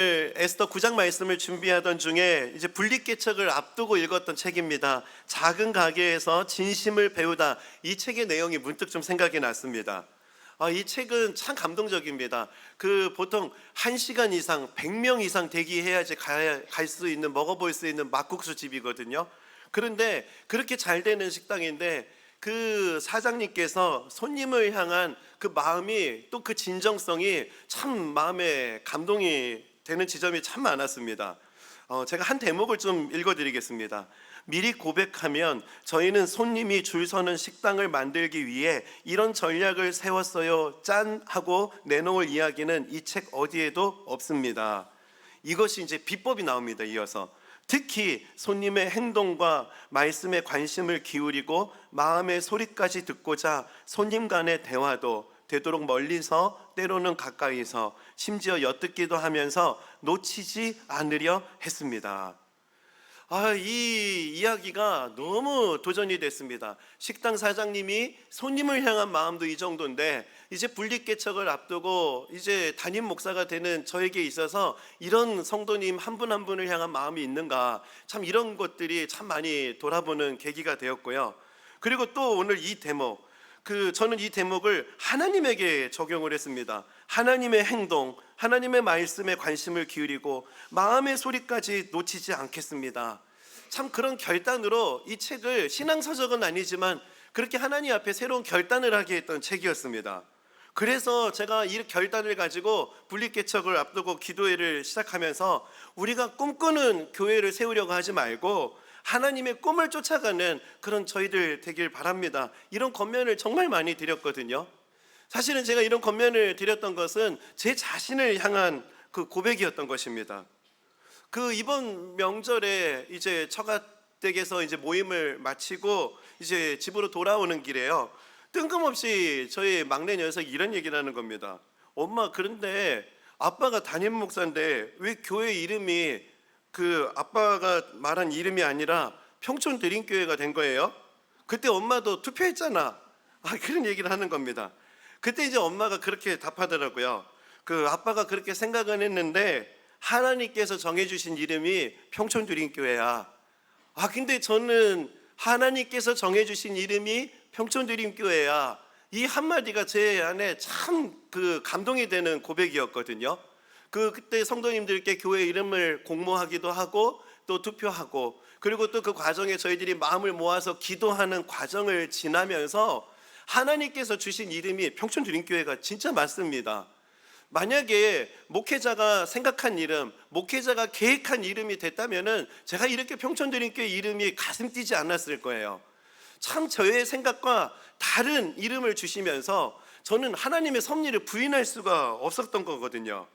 에스더 9장 말씀을 준비하던 중에 이제 분리개척을 앞두고 읽었던 책입니다. 작은 가게에서 진심을 배우다. 이 책의 내용이 문득 좀 생각이 났습니다. 이 책은 참 감동적입니다. 보통 1시간 이상 100명 이상 대기해야지 갈 수 있는, 먹어볼 수 있는 막국수 집이거든요. 그런데 그렇게 잘 되는 식당인데 그 사장님께서 손님을 향한 그 마음이, 또 그 진정성이 참 마음에 감동이 되는 지점이 참 많았습니다. 제가 한 대목을 좀 읽어드리겠습니다. 미리 고백하면 저희는 손님이 줄 서는 식당을 만들기 위해 이런 전략을 세웠어요. 짠 하고 내놓을 이야기는 이 책 어디에도 없습니다. 이것이 이제 비법이 나옵니다. 이어서 특히 손님의 행동과 말씀에 관심을 기울이고 마음의 소리까지 듣고자 손님 간의 대화도 되도록 멀리서, 때로는 가까이서, 심지어 엿듣기도 하면서 놓치지 않으려 했습니다. 이 이야기가 너무 도전이 됐습니다. 식당 사장님이 손님을 향한 마음도 이 정도인데, 이제 분리개척을 앞두고 이제 담임 목사가 되는 저에게 있어서 이런 성도님 한 분 한 분을 향한 마음이 있는가, 참 이런 것들이 참 많이 돌아보는 계기가 되었고요. 그리고 또 오늘 이 대목, 저는 이 대목을 하나님에게 적용을 했습니다. 하나님의 행동, 하나님의 말씀에 관심을 기울이고 마음의 소리까지 놓치지 않겠습니다. 참 그런 결단으로 이 책을, 신앙서적은 아니지만 그렇게 하나님 앞에 새로운 결단을 하게 했던 책이었습니다. 그래서 제가 이 결단을 가지고 분리개척을 앞두고 기도회를 시작하면서 우리가 꿈꾸는 교회를 세우려고 하지 말고 하나님의 꿈을 쫓아가는 그런 저희들 되길 바랍니다. 이런 권면을 정말 많이 드렸거든요. 사실은 제가 이런 권면을 드렸던 것은 제 자신을 향한 그 고백이었던 것입니다. 이번 명절에 이제 처가댁에서 이제 모임을 마치고 이제 집으로 돌아오는 길에요, 뜬금없이 저희 막내 녀석이 이런 얘기를 하는 겁니다. 엄마, 그런데 아빠가 담임 목사인데 왜 교회 이름이 아빠가 말한 이름이 아니라 평촌 드림교회가 된 거예요? 그때 엄마도 투표했잖아. 그런 얘기를 하는 겁니다. 그때 이제 엄마가 그렇게 답하더라고요. 아빠가 그렇게 생각은 했는데 하나님께서 정해주신 이름이 평촌 드림교회야. 근데 저는 하나님께서 정해주신 이름이 평촌 드림교회야, 이 한마디가 제 안에 참 감동이 되는 고백이었거든요. 그때 성도님들께 교회 이름을 공모하기도 하고 또 투표하고, 그리고 또 그 과정에 저희들이 마음을 모아서 기도하는 과정을 지나면서 하나님께서 주신 이름이 평촌 드림교회가 진짜 맞습니다. 만약에 목회자가 생각한 이름, 목회자가 계획한 이름이 됐다면은 제가 이렇게 평촌 드림교회 이름이 가슴 뛰지 않았을 거예요. 참 저의 생각과 다른 이름을 주시면서 저는 하나님의 섭리를 부인할 수가 없었던 거거든요.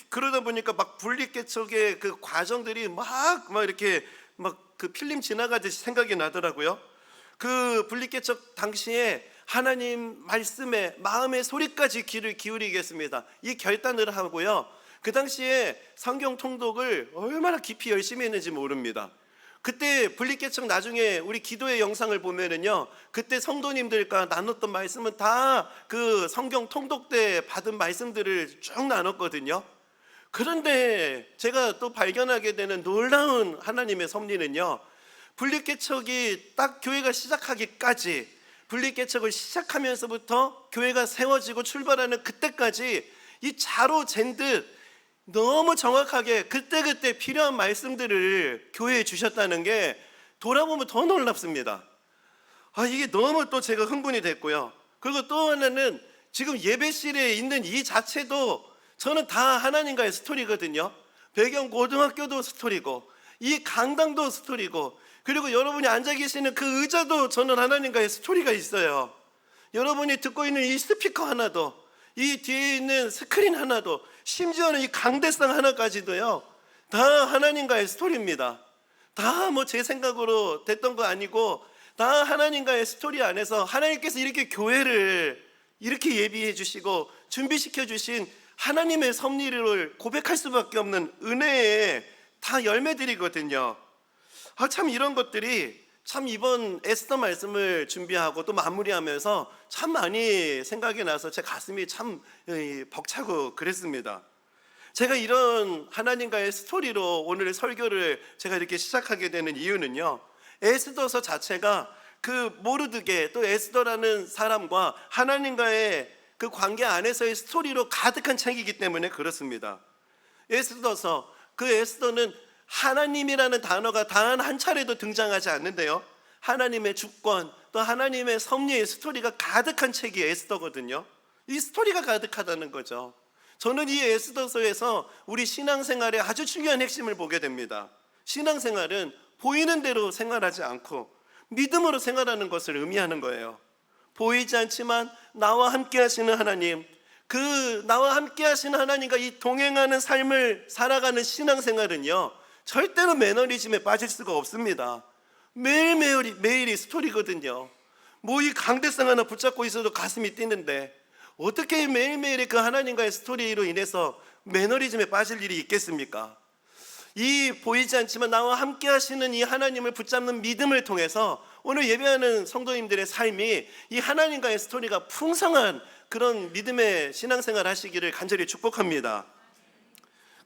그러다 보니까 막 분리개척의 그 과정들이 막 이렇게 필름 지나가듯이 생각이 나더라고요. 분리개척 당시에 하나님 말씀에 마음의 소리까지 귀를 기울이겠습니다, 이 결단을 하고요. 그 당시에 성경 통독을 얼마나 깊이 열심히 했는지 모릅니다. 그때 분리개척 나중에 우리 기도의 영상을 보면은요, 그때 성도님들과 나눴던 말씀은 다 성경 통독 때 받은 말씀들을 쭉 나눴거든요. 그런데 제가 또 발견하게 되는 놀라운 하나님의 섭리는요, 분리개척이 딱 교회가 시작하기까지, 분리개척을 시작하면서부터 교회가 세워지고 출발하는 그때까지 이 자로 잰 듯 너무 정확하게 그때그때 필요한 말씀들을 교회에 주셨다는 게 돌아보면 더 놀랍습니다. 이게 너무 또 제가 흥분이 됐고요. 그리고 또 하나는 지금 예배실에 있는 이 자체도 저는 다 하나님과의 스토리거든요. 배경 고등학교도 스토리고, 이 강당도 스토리고, 그리고 여러분이 앉아 계시는 그 의자도 저는 하나님과의 스토리가 있어요. 여러분이 듣고 있는 이 스피커 하나도, 이 뒤에 있는 스크린 하나도, 심지어는 이 강대상 하나까지도요, 다 하나님과의 스토리입니다. 다 제 생각으로 됐던 거 아니고 다 하나님과의 스토리 안에서 하나님께서 이렇게 교회를 이렇게 예비해 주시고 준비시켜 주신 하나님의 섭리를 고백할 수밖에 없는 은혜의 다 열매들이거든요. 참 이런 것들이 참 이번 에스더 말씀을 준비하고 또 마무리하면서 참 많이 생각이 나서 제 가슴이 참 벅차고 그랬습니다. 제가 이런 하나님과의 스토리로 오늘 설교를 제가 이렇게 시작하게 되는 이유는요, 에스더서 자체가 그 모르드게 또 에스더라는 사람과 하나님과의 그 관계 안에서의 스토리로 가득한 책이기 때문에 그렇습니다. 에스더서, 그 에스더는 하나님이라는 단어가 단 한 차례도 등장하지 않는데요, 하나님의 주권 또 하나님의 섭리의 스토리가 가득한 책이 에스더거든요. 이 스토리가 가득하다는 거죠. 저는 이 에스더서에서 우리 신앙생활의 아주 중요한 핵심을 보게 됩니다. 신앙생활은 보이는 대로 생활하지 않고 믿음으로 생활하는 것을 의미하는 거예요. 보이지 않지만 나와 함께 하시는 하나님, 그 나와 함께 하시는 하나님과 이 동행하는 삶을 살아가는 신앙생활은요, 절대로 매너리즘에 빠질 수가 없습니다. 매일이 스토리거든요. 뭐 이 강대상 하나 붙잡고 있어도 가슴이 뛰는데 어떻게 매일매일의 그 하나님과의 스토리로 인해서 매너리즘에 빠질 일이 있겠습니까? 이 보이지 않지만 나와 함께 하시는 이 하나님을 붙잡는 믿음을 통해서 오늘 예배하는 성도님들의 삶이 이 하나님과의 스토리가 풍성한 그런 믿음의 신앙생활 하시기를 간절히 축복합니다.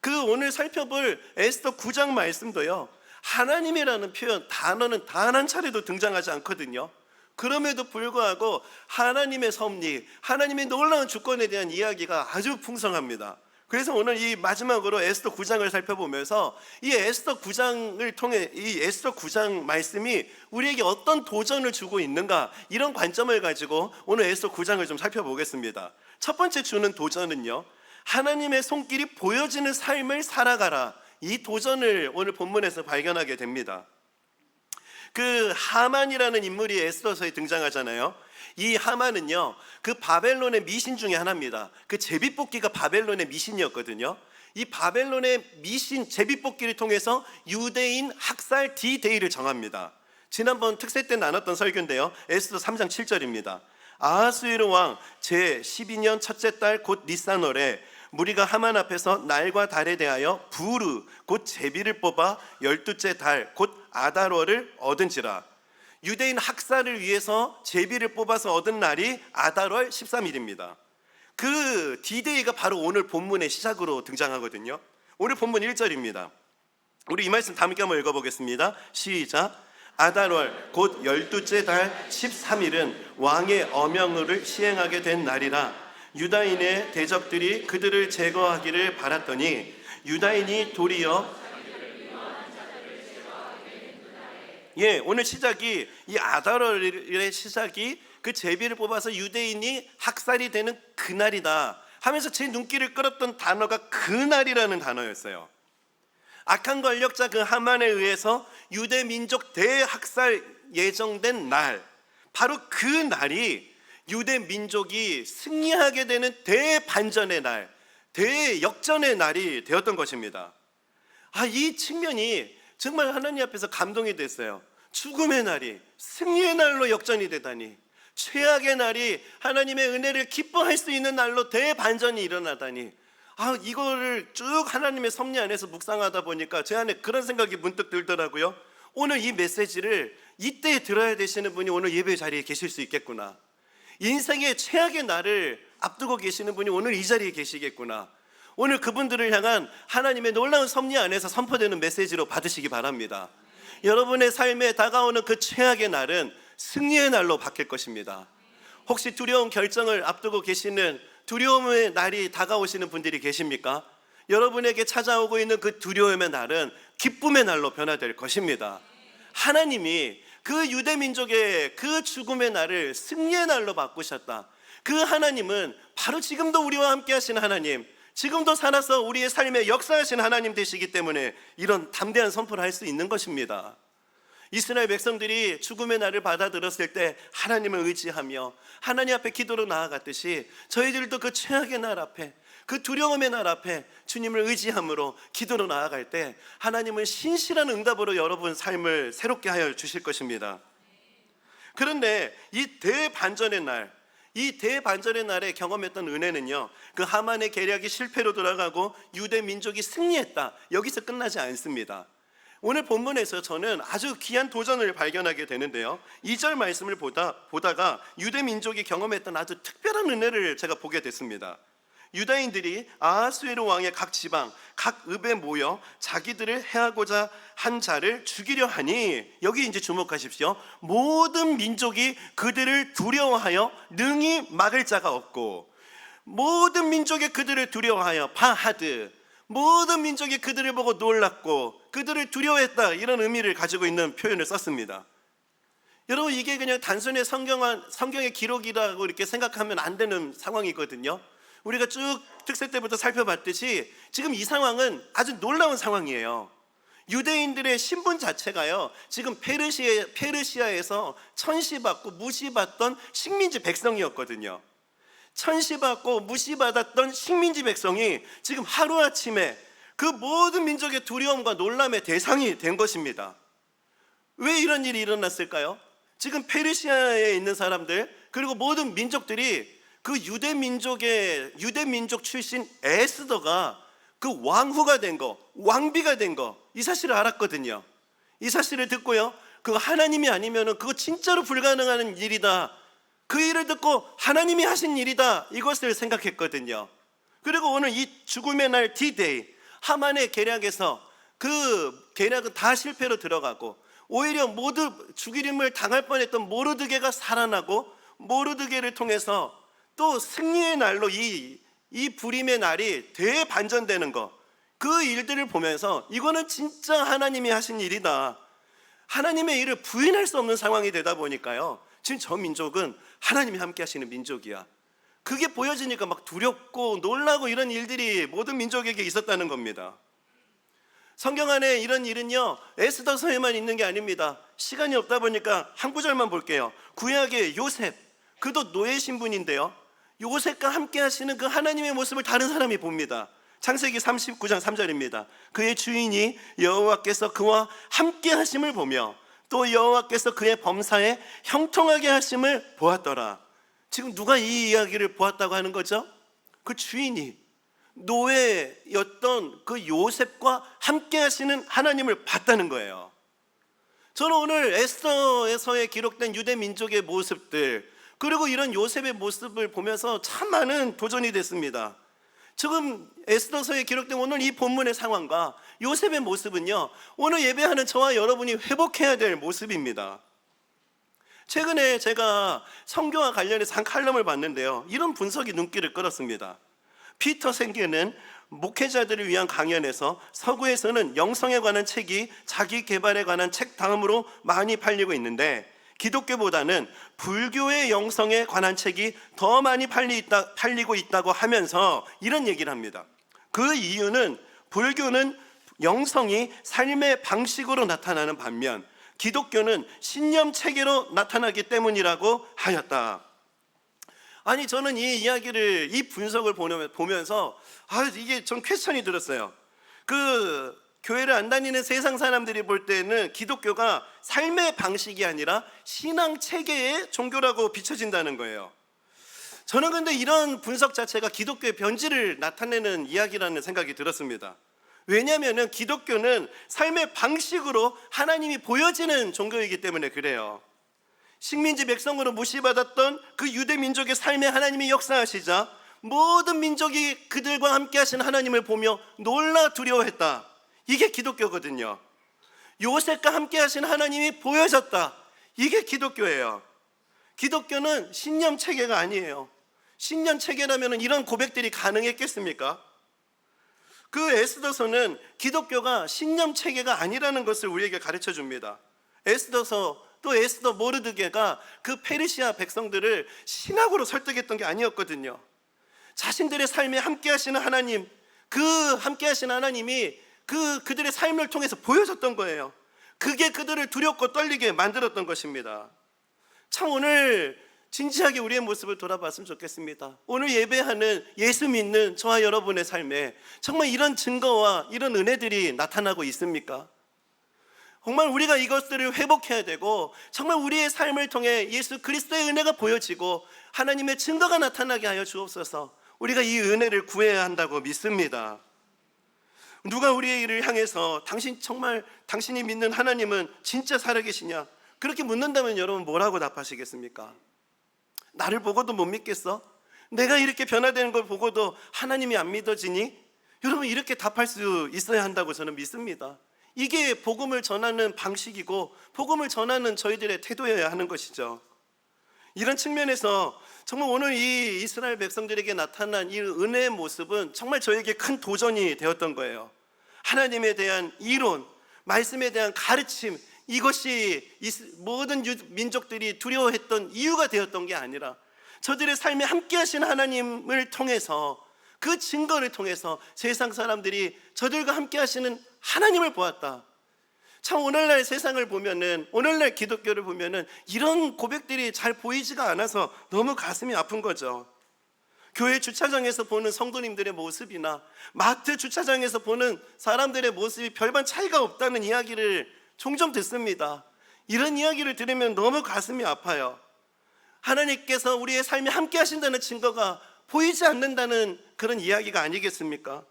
그 오늘 살펴볼 에스더 9장 말씀도요, 하나님이라는 표현, 단어는 단 한 차례도 등장하지 않거든요. 그럼에도 불구하고 하나님의 섭리, 하나님의 놀라운 주권에 대한 이야기가 아주 풍성합니다. 그래서 오늘 이 마지막으로 에스더 9장을 살펴보면서 이 에스더 9장을 통해 이 에스더 9장 말씀이 우리에게 어떤 도전을 주고 있는가, 이런 관점을 가지고 오늘 에스더 9장을 좀 살펴보겠습니다. 첫 번째 주는 도전은요, 하나님의 손길이 보여지는 삶을 살아가라, 이 도전을 오늘 본문에서 발견하게 됩니다. 그 하만이라는 인물이 에스더서에 등장하잖아요. 이 하만은요, 그 바벨론의 미신 중에 하나입니다. 그 제비뽑기가 바벨론의 미신이었거든요. 이 바벨론의 미신 제비뽑기를 통해서 유대인 학살 D-데이를 정합니다. 지난번 특세 때 나눴던 설교인데요, 에스더 3장 7절입니다. 아하수에로 왕 제12년 첫째 달 곧 니산월에 무리가 하만 앞에서 날과 달에 대하여 부르 곧 제비를 뽑아 12째 달 곧 아달월을 얻은지라. 유대인 학살을 위해서 제비를 뽑아서 얻은 날이 아달월 13일입니다. 그 D-데이가 바로 오늘 본문의 시작으로 등장하거든요. 오늘 본문 1절입니다. 우리 이 말씀 다 함께 한번 읽어보겠습니다. 시작. 아달월 곧 12째 달 13일은 왕의 어명을 시행하게 된 날이라. 유다인의 대적들이 그들을 제거하기를 바랐더니 유다인이 도리어 오늘 시작이, 이 아달월의 시작이 그 제비를 뽑아서 유대인이 학살이 되는 그날이다 하면서 제 눈길을 끌었던 단어가 그날이라는 단어였어요. 악한 권력자 그 하만에 의해서 유대 민족 대학살 예정된 날, 바로 그 날이 유대 민족이 승리하게 되는 대반전의 날, 대역전의 날이 되었던 것입니다. 이 측면이 정말 하나님 앞에서 감동이 됐어요. 죽음의 날이 승리의 날로 역전이 되다니, 최악의 날이 하나님의 은혜를 기뻐할 수 있는 날로 대반전이 일어나다니, 이거를 쭉 하나님의 섭리 안에서 묵상하다 보니까 제 안에 그런 생각이 문득 들더라고요. 오늘 이 메시지를 이때 들어야 되시는 분이 오늘 예배 자리에 계실 수 있겠구나. 인생의 최악의 날을 앞두고 계시는 분이 오늘 이 자리에 계시겠구나. 오늘 그분들을 향한 하나님의 놀라운 섭리 안에서 선포되는 메시지로 받으시기 바랍니다. 여러분의 삶에 다가오는 그 최악의 날은 승리의 날로 바뀔 것입니다. 혹시 두려운 결정을 앞두고 계시는 두려움의 날이 다가오시는 분들이 계십니까? 여러분에게 찾아오고 있는 그 두려움의 날은 기쁨의 날로 변화될 것입니다. 하나님이 그 유대 민족의 그 죽음의 날을 승리의 날로 바꾸셨다. 그 하나님은 바로 지금도 우리와 함께 하시는 하나님, 지금도 살아서 우리의 삶에 역사하신 하나님 되시기 때문에 이런 담대한 선포를 할 수 있는 것입니다. 이스라엘 백성들이 죽음의 날을 받아들였을 때 하나님을 의지하며 하나님 앞에 기도로 나아갔듯이 저희들도 그 최악의 날 앞에, 그 두려움의 날 앞에 주님을 의지함으로 기도로 나아갈 때 하나님은 신실한 응답으로 여러분 삶을 새롭게 하여 주실 것입니다. 그런데 이 대반전의 날, 이 대반전의 날에 경험했던 은혜는요, 그 하만의 계략이 실패로 돌아가고 유대 민족이 승리했다, 여기서 끝나지 않습니다. 오늘 본문에서 저는 아주 귀한 도전을 발견하게 되는데요, 2절 말씀을 보다가 유대 민족이 경험했던 아주 특별한 은혜를 제가 보게 됐습니다. 유다인들이 아하수에로 왕의 각 지방, 각 읍에 모여 자기들을 해하고자 한 자를 죽이려 하니, 여기 이제 주목하십시오. 모든 민족이 그들을 두려워하여 능히 막을 자가 없고, 모든 민족이 그들을 두려워하여 바하드, 모든 민족이 그들을 보고 놀랐고 그들을 두려워했다, 이런 의미를 가지고 있는 표현을 썼습니다. 여러분, 이게 그냥 단순히 성경의 기록이라고 이렇게 생각하면 안 되는 상황이거든요. 우리가 쭉 특세 때부터 살펴봤듯이 지금 이 상황은 아주 놀라운 상황이에요. 유대인들의 신분 자체가요, 지금 페르시아에서 천시받고 무시받던 식민지 백성이었거든요. 천시받고 무시받았던 식민지 백성이 지금 하루아침에 그 모든 민족의 두려움과 놀람의 대상이 된 것입니다. 왜 이런 일이 일어났을까요? 지금 페르시아에 있는 사람들, 그리고 모든 민족들이 그 유대 민족 출신 에스더가 그 왕후가 된 거, 왕비가 된 거, 이 사실을 알았거든요. 이 사실을 듣고요, 그거 하나님이 아니면은 그거 진짜로 불가능한 일이다, 그 일을 듣고 하나님이 하신 일이다, 이것을 생각했거든요. 그리고 오늘 이 죽음의 날 D-Day, 하만의 계략에서 그 계략은 다 실패로 들어가고 오히려 모두 죽이림을 당할 뻔했던 모르드게가 살아나고, 모르드게를 통해서 또 승리의 날로 이 불임의 날이 대반전되는 거, 그 일들을 보면서 이거는 진짜 하나님이 하신 일이다, 하나님의 일을 부인할 수 없는 상황이 되다 보니까요, 지금 저 민족은 하나님이 함께 하시는 민족이야, 그게 보여지니까 막 두렵고 놀라고 이런 일들이 모든 민족에게 있었다는 겁니다. 성경 안에 이런 일은요, 에스더서에만 있는 게 아닙니다. 시간이 없다 보니까 한 구절만 볼게요. 구약의 요셉, 그도 노예 신분인데요, 요셉과 함께 하시는 그 하나님의 모습을 다른 사람이 봅니다. 창세기 39장 3절입니다. 그의 주인이 여호와께서 그와 함께 하심을 보며 또 여호와께서 그의 범사에 형통하게 하심을 보았더라. 지금 누가 이 이야기를 보았다고 하는 거죠? 그 주인이 노예였던 그 요셉과 함께 하시는 하나님을 봤다는 거예요. 저는 오늘 에스더에서에 기록된 유대 민족의 모습들, 그리고 이런 요셉의 모습을 보면서 참 많은 도전이 됐습니다. 지금 에스더서에 기록된 오늘 이 본문의 상황과 요셉의 모습은요, 오늘 예배하는 저와 여러분이 회복해야 될 모습입니다. 최근에 제가 성경과 관련해서 한 칼럼을 봤는데요, 이런 분석이 눈길을 끌었습니다. 피터 생계는 목회자들을 위한 강연에서 서구에서는 영성에 관한 책이 자기 개발에 관한 책 다음으로 많이 팔리고 있는데, 기독교보다는 불교의 영성에 관한 책이 더 많이 팔리고 있다고 하면서 이런 얘기를 합니다. 그 이유는 불교는 영성이 삶의 방식으로 나타나는 반면 기독교는 신념 체계로 나타나기 때문이라고 하였다. 아니, 저는 이 이야기를, 이 분석을 보면서 이게 좀 퀘스천이 들었어요. 그 교회를 안 다니는 세상 사람들이 볼 때는 기독교가 삶의 방식이 아니라 신앙 체계의 종교라고 비춰진다는 거예요. 저는 근데 이런 분석 자체가 기독교의 변질을 나타내는 이야기라는 생각이 들었습니다. 왜냐하면 기독교는 삶의 방식으로 하나님이 보여지는 종교이기 때문에 그래요. 식민지 백성으로 무시받았던 그 유대 민족의 삶에 하나님이 역사하시자 모든 민족이 그들과 함께 하신 하나님을 보며 놀라 두려워했다. 이게 기독교거든요. 요셉과 함께 하신 하나님이 보여졌다. 이게 기독교예요. 기독교는 신념 체계가 아니에요. 신념 체계라면 이런 고백들이 가능했겠습니까? 그 에스더서는 기독교가 신념 체계가 아니라는 것을 우리에게 가르쳐 줍니다. 에스더서, 또 에스더 모르드게가 그 페르시아 백성들을 신학으로 설득했던 게 아니었거든요. 자신들의 삶에 함께 하시는 하나님, 그 함께 하시는 하나님이 그들의 삶을 통해서 보여줬던 거예요. 그게 그들을 두렵고 떨리게 만들었던 것입니다. 참 오늘 진지하게 우리의 모습을 돌아봤으면 좋겠습니다. 오늘 예배하는 예수 믿는 저와 여러분의 삶에 정말 이런 증거와 이런 은혜들이 나타나고 있습니까? 정말 우리가 이것들을 회복해야 되고, 정말 우리의 삶을 통해 예수 그리스도의 은혜가 보여지고 하나님의 증거가 나타나게 하여 주옵소서. 우리가 이 은혜를 구해야 한다고 믿습니다. 누가 우리의 일을 향해서 당신이 믿는 하나님은 진짜 살아계시냐, 그렇게 묻는다면 여러분 뭐라고 답하시겠습니까? 나를 보고도 못 믿겠어? 내가 이렇게 변화되는 걸 보고도 하나님이 안 믿어지니? 여러분, 이렇게 답할 수 있어야 한다고 저는 믿습니다. 이게 복음을 전하는 방식이고 복음을 전하는 저희들의 태도여야 하는 것이죠. 이런 측면에서 정말 오늘 이 이스라엘 백성들에게 나타난 이 은혜의 모습은 정말 저에게 큰 도전이 되었던 거예요. 하나님에 대한 이론, 말씀에 대한 가르침, 이것이 모든 민족들이 두려워했던 이유가 되었던 게 아니라 저들의 삶에 함께 하신 하나님을 통해서, 그 증거를 통해서 세상 사람들이 저들과 함께 하시는 하나님을 보았다. 참 오늘날 세상을 보면은, 오늘날 기독교를 보면은 이런 고백들이 잘 보이지가 않아서 너무 가슴이 아픈 거죠. 교회 주차장에서 보는 성도님들의 모습이나 마트 주차장에서 보는 사람들의 모습이 별반 차이가 없다는 이야기를 종종 듣습니다. 이런 이야기를 들으면 너무 가슴이 아파요. 하나님께서 우리의 삶에 함께 하신다는 증거가 보이지 않는다는 그런 이야기가 아니겠습니까?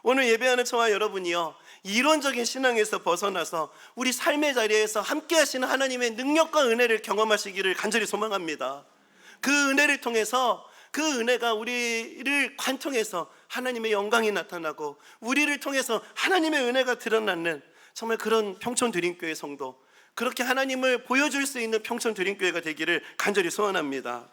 오늘 예배하는 저와 여러분이요, 이론적인 신앙에서 벗어나서 우리 삶의 자리에서 함께 하시는 하나님의 능력과 은혜를 경험하시기를 간절히 소망합니다. 그 은혜를 통해서, 그 은혜가 우리를 관통해서 하나님의 영광이 나타나고 우리를 통해서 하나님의 은혜가 드러나는 정말 그런 평촌드림교회 성도, 그렇게 하나님을 보여줄 수 있는 평촌드림교회가 되기를 간절히 소원합니다.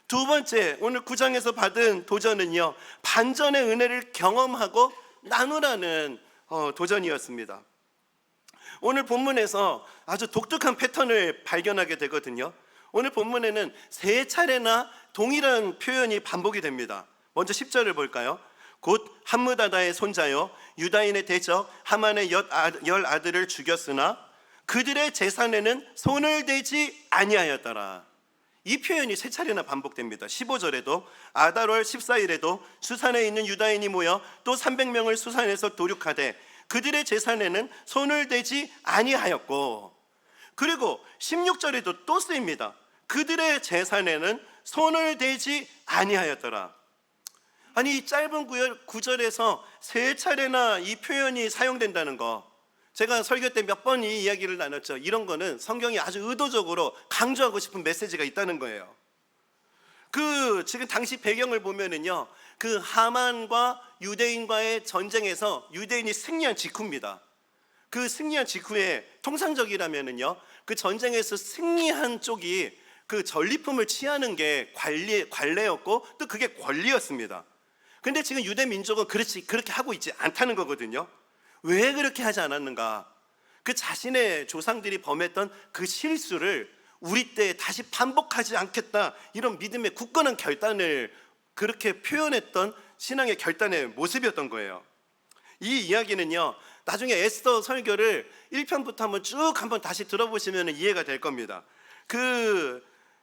두 번째, 오늘 9장에서 받은 도전은요, 반전의 은혜를 경험하고 나누라는 도전이었습니다. 오늘 본문에서 아주 독특한 패턴을 발견하게 되거든요. 오늘 본문에는 세 차례나 동일한 표현이 반복이 됩니다. 먼저 10절을 볼까요? 곧 함므다다의 손자요 유다인의 대적 하만의 열 아들을 죽였으나 그들의 재산에는 손을 대지 아니하였더라. 이 표현이 세 차례나 반복됩니다. 15절에도 아달월 14일에도 수산에 있는 유다인이 모여 또 300명을 수산에서 도륙하되 그들의 재산에는 손을 대지 아니하였고, 그리고 16절에도 또 쓰입니다. 그들의 재산에는 손을 대지 아니하였더라. 아니, 이 짧은 구절에서 세 차례나 이 표현이 사용된다는 거, 제가 설교 때 몇 번 이 이야기를 나눴죠. 이런 거는 성경이 아주 의도적으로 강조하고 싶은 메시지가 있다는 거예요. 지금 당시 배경을 보면은요, 그 하만과 유대인과의 전쟁에서 유대인이 승리한 직후입니다. 그 승리한 직후에 통상적이라면은요, 그 전쟁에서 승리한 쪽이 그 전리품을 취하는 게 관례였고 또 그게 권리였습니다. 근데 지금 유대 민족은 그렇게 하고 있지 않다는 거거든요. 왜 그렇게 하지 않았는가? 그 자신의 조상들이 범했던 그 실수를 우리 때 다시 반복하지 않겠다, 이런 믿음의 굳건한 결단을 그렇게 표현했던 신앙의 결단의 모습이었던 거예요. 이 이야기는요, 나중에 에스더 설교를 1편부터 한번 다시 들어보시면 이해가 될 겁니다.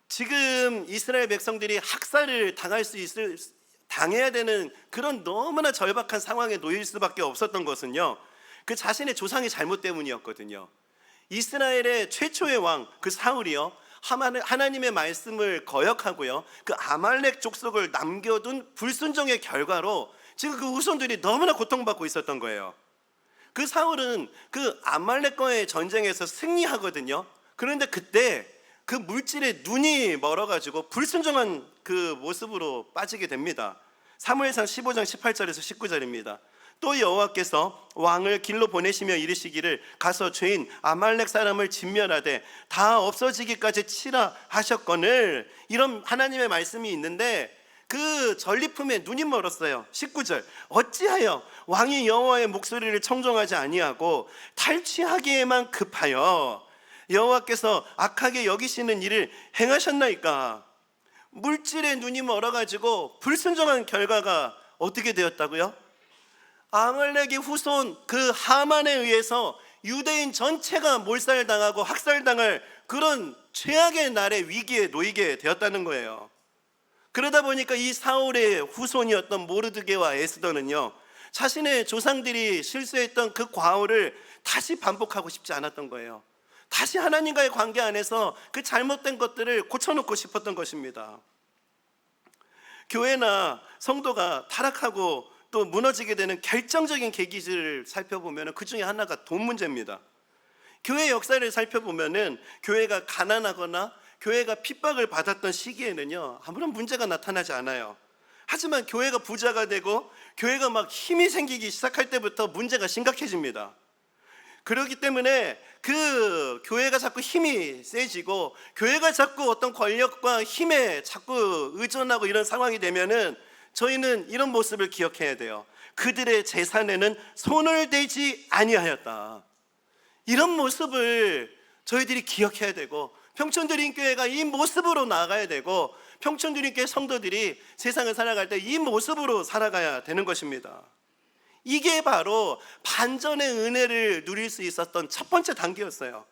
지금 이스라엘 백성들이 학살을 당해야 되는 그런 너무나 절박한 상황에 놓일 수밖에 없었던 것은요, 그 자신의 조상의 잘못 때문이었거든요. 이스라엘의 최초의 왕 그 사울이요, 하나님의 말씀을 거역하고요, 그 아말렉 족속을 남겨둔 불순종의 결과로 지금 그 후손들이 너무나 고통받고 있었던 거예요. 그 사울은 그 아말렉과의 전쟁에서 승리하거든요. 그런데 그때 그 물질에 눈이 멀어가지고 불순종한 그 모습으로 빠지게 됩니다. 사무엘상 15장 18절에서 19절입니다. 또 여호와께서 왕을 길로 보내시며 이르시기를 가서 죄인 아말렉 사람을 진멸하되 다 없어지기까지 치라 하셨거늘, 이런 하나님의 말씀이 있는데 그 전리품에 눈이 멀었어요. 19절, 어찌하여 왕이 여호와의 목소리를 청종하지 아니하고 탈취하기에만 급하여 여호와께서 악하게 여기시는 일을 행하셨나이까? 물질에 눈이 멀어가지고 불순종한 결과가 어떻게 되었다고요? 아말렉의 후손 그 하만에 의해서 유대인 전체가 몰살당하고 학살당할 그런 최악의 날의 위기에 놓이게 되었다는 거예요. 그러다 보니까 이 사울의 후손이었던 모르드게와 에스더는요, 자신의 조상들이 실수했던 그 과오를 다시 반복하고 싶지 않았던 거예요. 다시 하나님과의 관계 안에서 그 잘못된 것들을 고쳐놓고 싶었던 것입니다. 교회나 성도가 타락하고 또 무너지게 되는 결정적인 계기들을 살펴보면 그 중에 하나가 돈 문제입니다. 교회 역사를 살펴보면 교회가 가난하거나 교회가 핍박을 받았던 시기에는요, 아무런 문제가 나타나지 않아요. 하지만 교회가 부자가 되고 교회가 막 힘이 생기기 시작할 때부터 문제가 심각해집니다. 그렇기 때문에 그 교회가 자꾸 힘이 세지고 교회가 자꾸 어떤 권력과 힘에 자꾸 의존하고 이런 상황이 되면은 저희는 이런 모습을 기억해야 돼요. 그들의 재산에는 손을 대지 아니하였다. 이런 모습을 저희들이 기억해야 되고, 평촌드림교회가 이 모습으로 나아가야 되고, 평촌드림교회 성도들이 세상을 살아갈 때 이 모습으로 살아가야 되는 것입니다. 이게 바로 반전의 은혜를 누릴 수 있었던 첫 번째 단계였어요.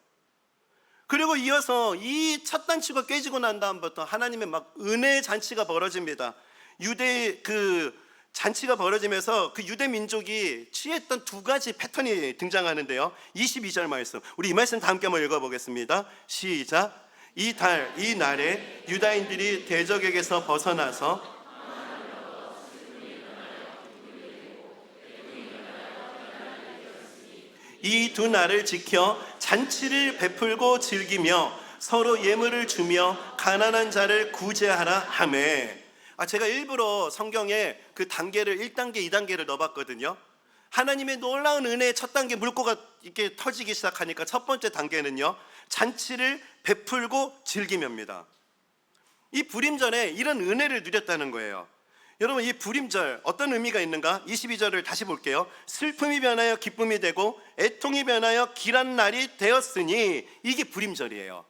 그리고 이어서 이 첫 단추가 깨지고 난 다음부터 하나님의 막 은혜의 잔치가 벌어집니다. 유대 그 잔치가 벌어지면서 그 유대 민족이 취했던 두 가지 패턴이 등장하는데요. 22절 말씀, 우리 이 말씀 다 함께 한번 읽어보겠습니다. 시작. 이 날에 유다인들이 대적에게서 벗어나서 이 두 날을 지켜 잔치를 베풀고 즐기며 서로 예물을 주며 가난한 자를 구제하라 하매. 제가 일부러 성경에 그 단계를 1단계, 2단계를 넣어봤거든요. 하나님의 놀라운 은혜의 첫 단계 물꼬가 이렇게 터지기 시작하니까 첫 번째 단계는요, 잔치를 베풀고 즐기며입니다. 이 불임절에 이런 은혜를 누렸다는 거예요. 여러분, 이 불임절 어떤 의미가 있는가? 22절을 다시 볼게요. 슬픔이 변하여 기쁨이 되고 애통이 변하여 길한 날이 되었으니, 이게 불임절이에요.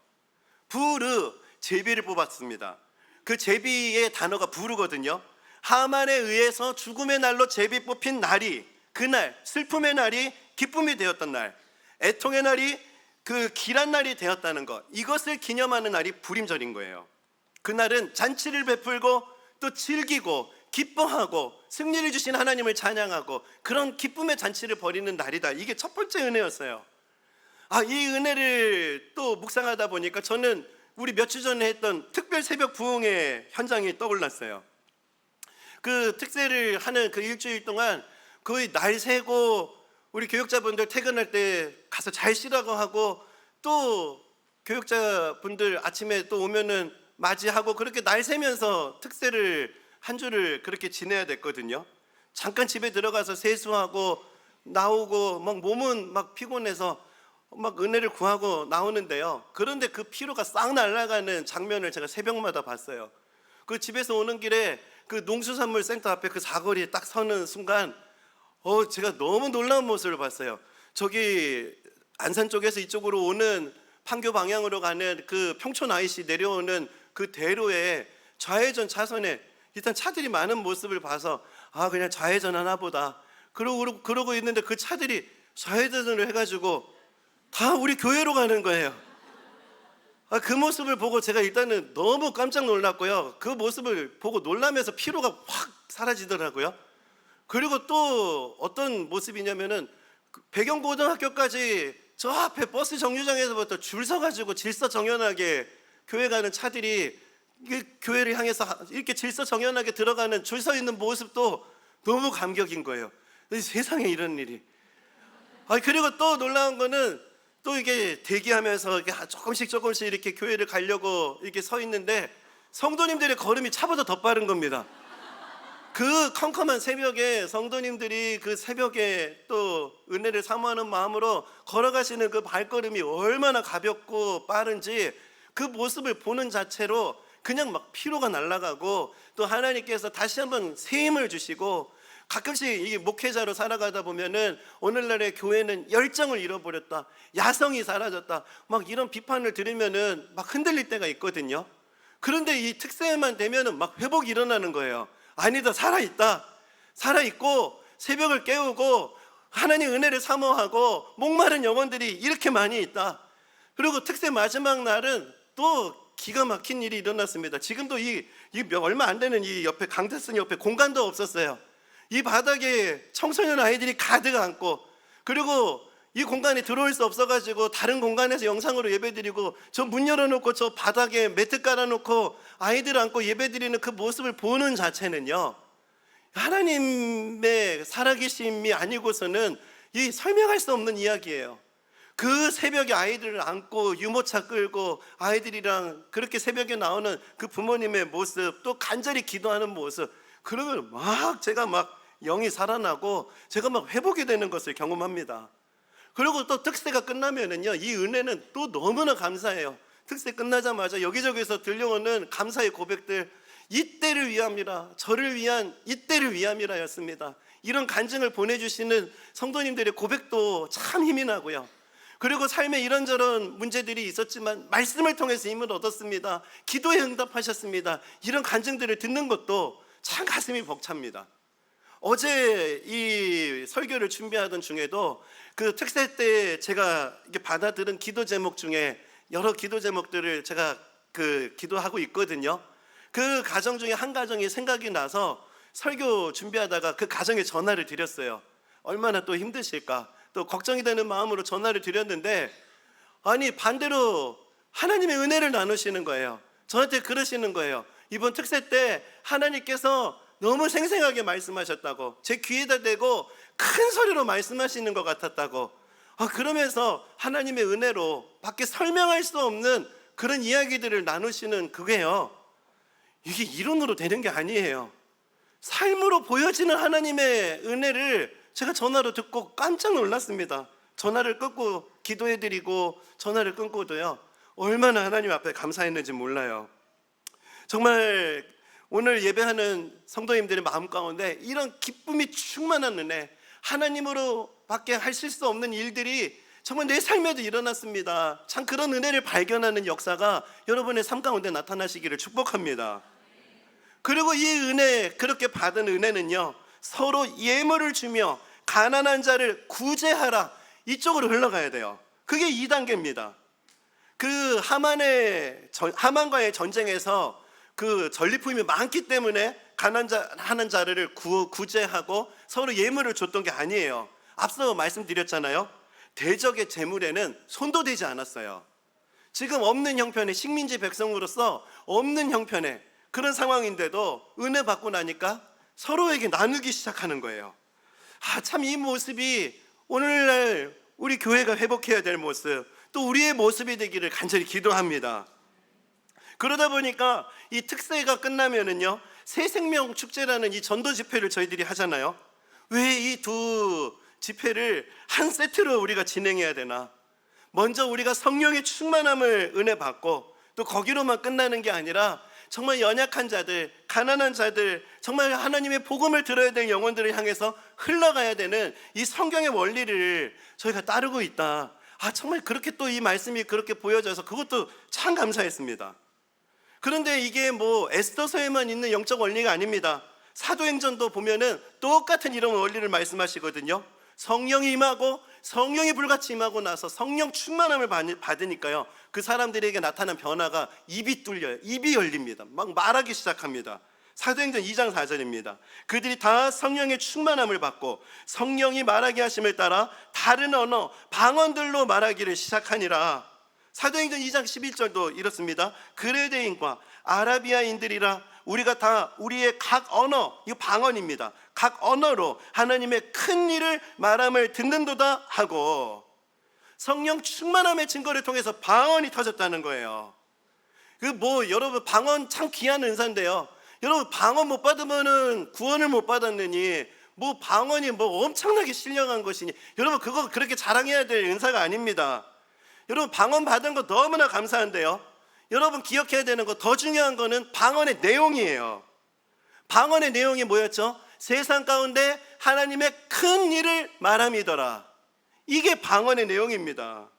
부르, 제비를 뽑았습니다. 그 제비의 단어가 부르거든요. 하만에 의해서 죽음의 날로 제비 뽑힌 날이, 그날 슬픔의 날이 기쁨이 되었던 날, 애통의 날이 그 길한 날이 되었다는 것, 이것을 기념하는 날이 불임절인 거예요. 그날은 잔치를 베풀고 또 즐기고 기뻐하고 승리를 주신 하나님을 찬양하고 그런 기쁨의 잔치를 벌이는 날이다. 이게 첫 번째 은혜였어요. 이 은혜를 또 묵상하다 보니까 저는 우리 몇 주 전에 했던 특별 새벽 부흥의 현장이 떠올랐어요. 그 특세를 하는 그 일주일 동안 거의 날 새고 우리 교육자분들 퇴근할 때 가서 잘 쉬라고 하고, 또 교육자분들 아침에 또 오면은 맞이하고, 그렇게 날 새면서 특세를 한 주를 그렇게 지내야 됐거든요. 잠깐 집에 들어가서 세수하고 나오고 막 몸은 막 피곤해서 막 은혜를 구하고 나오는데요. 그런데 그 피로가 싹 날아가는 장면을 제가 새벽마다 봤어요. 그 집에서 오는 길에 그 농수산물 센터 앞에 그 사거리에 딱 서는 순간 제가 너무 놀라운 모습을 봤어요. 저기 안산 쪽에서 이쪽으로 오는 판교 방향으로 가는 그 평촌 IC 내려오는 그 대로에 좌회전 차선에 일단 차들이 많은 모습을 봐서 그냥 좌회전 하나 보다 그러고 있는데, 그 차들이 좌회전을 해가지고 다 우리 교회로 가는 거예요. 그 모습을 보고 제가 일단은 너무 깜짝 놀랐고요. 그 모습을 보고 놀라면서 피로가 확 사라지더라고요. 그리고 또 어떤 모습이냐면은 배경고등학교까지 저 앞에 버스 정류장에서부터 줄 서가지고 질서정연하게 교회 가는 차들이 교회를 향해서 이렇게 질서정연하게 들어가는 줄 서 있는 모습도 너무 감격인 거예요. 세상에 이런 일이. 그리고 또 놀라운 거는 또 이게 대기하면서 이렇게 조금씩 이렇게 교회를 가려고 이렇게 서 있는데 성도님들의 걸음이 차보다 더 빠른 겁니다. 그 컴컴한 새벽에 성도님들이 그 새벽에 또 은혜를 사모하는 마음으로 걸어가시는 그 발걸음이 얼마나 가볍고 빠른지, 그 모습을 보는 자체로 그냥 막 피로가 날아가고, 또 하나님께서 다시 한번 새 힘을 주시고, 가끔씩 이게 목회자로 살아가다 보면은 오늘날의 교회는 열정을 잃어버렸다, 야성이 사라졌다, 막 이런 비판을 들으면은 막 흔들릴 때가 있거든요. 그런데 이 특세만 되면은 막 회복이 일어나는 거예요. 아니다, 살아있고 새벽을 깨우고 하나님 은혜를 사모하고 목마른 영혼들이 이렇게 많이 있다. 그리고 특세 마지막 날은 또 기가 막힌 일이 일어났습니다. 지금도 이 얼마 안 되는 이 옆에 강대선 옆에 공간도 없었어요. 이 바닥에 청소년 아이들이 가득 앉고, 그리고 이 공간에 들어올 수 없어가지고 다른 공간에서 영상으로 예배드리고, 저 문 열어놓고 저 바닥에 매트 깔아놓고 아이들 안고 예배드리는 그 모습을 보는 자체는요, 하나님의 살아계심이 아니고서는 이 설명할 수 없는 이야기예요. 그 새벽에 아이들을 안고 유모차 끌고 아이들이랑 그렇게 새벽에 나오는 그 부모님의 모습, 또 간절히 기도하는 모습, 그러면 막 제가 막 영이 살아나고 제가 막 회복이 되는 것을 경험합니다. 그리고 또 특세가 끝나면은요, 이 은혜는 또 너무나 감사해요. 특세 끝나자마자 여기저기서 들려오는 감사의 고백들, 이때를 위함이라, 저를 위한 이때를 위함이라였습니다. 이런 간증을 보내주시는 성도님들의 고백도 참 힘이 나고요. 그리고 삶에 이런저런 문제들이 있었지만 말씀을 통해서 힘을 얻었습니다. 기도에 응답하셨습니다. 이런 간증들을 듣는 것도 참 가슴이 벅찹니다. 어제 이 설교를 준비하던 중에도 그 특세 때 제가 이렇게 받아들은 기도 제목 중에 여러 기도 제목들을 제가 기도하고 있거든요. 그 가정 중에 한 가정이 생각이 나서 설교 준비하다가 그 가정에 전화를 드렸어요. 얼마나 또 힘드실까, 또 걱정이 되는 마음으로 전화를 드렸는데, 아니 반대로 하나님의 은혜를 나누시는 거예요. 저한테 그러시는 거예요. 이번 특세 때 하나님께서 너무 생생하게 말씀하셨다고, 제 귀에다 대고 큰 소리로 말씀하시는 것 같았다고. 그러면서 하나님의 은혜로 밖에 설명할 수 없는 그런 이야기들을 나누시는 그게요, 이게 이론으로 되는 게 아니에요. 삶으로 보여지는 하나님의 은혜를 제가 전화로 듣고 깜짝 놀랐습니다. 전화를 끊고 기도해드리고 전화를 끊고도요, 얼마나 하나님 앞에 감사했는지 몰라요. 정말 오늘 예배하는 성도님들의 마음 가운데 이런 기쁨이 충만한 은혜, 하나님으로 밖에 하실 수 없는 일들이 정말 내 삶에도 일어났습니다. 참 그런 은혜를 발견하는 역사가 여러분의 삶 가운데 나타나시기를 축복합니다. 그리고 이 은혜, 그렇게 받은 은혜는요, 서로 예물을 주며 가난한 자를 구제하라, 이쪽으로 흘러가야 돼요. 그게 2단계입니다. 그 하만과의 전쟁에서 그 전리품이 많기 때문에 가난한 자를 구제하고 서로 예물을 줬던 게 아니에요. 앞서 말씀드렸잖아요. 대적의 재물에는 손도 대지 않았어요. 지금 없는 형편에, 식민지 백성으로서 없는 형편에 그런 상황인데도 은혜 받고 나니까 서로에게 나누기 시작하는 거예요. 참 이 모습이 오늘날 우리 교회가 회복해야 될 모습, 또 우리의 모습이 되기를 간절히 기도합니다. 그러다 보니까 이 특세가 끝나면은요, 새생명 축제라는 이 전도 집회를 저희들이 하잖아요. 왜 이 두 집회를 한 세트로 우리가 진행해야 되나? 먼저 우리가 성령의 충만함을 은혜 받고, 또 거기로만 끝나는 게 아니라 정말 연약한 자들, 가난한 자들, 정말 하나님의 복음을 들어야 될 영혼들을 향해서 흘러가야 되는 이 성경의 원리를 저희가 따르고 있다. 정말 그렇게 또 이 말씀이 그렇게 보여져서 그것도 참 감사했습니다. 그런데 이게 뭐 에스더서에만 있는 영적 원리가 아닙니다. 사도행전도 보면은 똑같은 이런 원리를 말씀하시거든요. 성령이 임하고, 성령이 불같이 임하고 나서 성령 충만함을 받으니까요, 그 사람들에게 나타난 변화가 입이 뚫려요. 입이 열립니다. 막 말하기 시작합니다. 사도행전 2장 4절입니다. 그들이 다 성령의 충만함을 받고 성령이 말하게 하심을 따라 다른 언어, 방언들로 말하기를 시작하니라. 사도행전 2장 11절도 이렇습니다. 그레데인과 아라비아인들이라 우리가 다 우리의 각 언어, 이거 방언입니다. 각 언어로 하나님의 큰 일을 말함을 듣는도다 하고, 성령 충만함의 증거를 통해서 방언이 터졌다는 거예요. 여러분 방언 참 귀한 은사인데요. 여러분 방언 못 받으면은 구원을 못 받았느니, 방언이 엄청나게 신령한 것이니, 여러분 그거 그렇게 자랑해야 될 은사가 아닙니다. 여러분 방언 받은 거 너무나 감사한데요, 여러분 기억해야 되는 거, 더 중요한 거는 방언의 내용이에요. 방언의 내용이 뭐였죠? 세상 가운데 하나님의 큰 일을 말함이더라. 이게 방언의 내용입니다.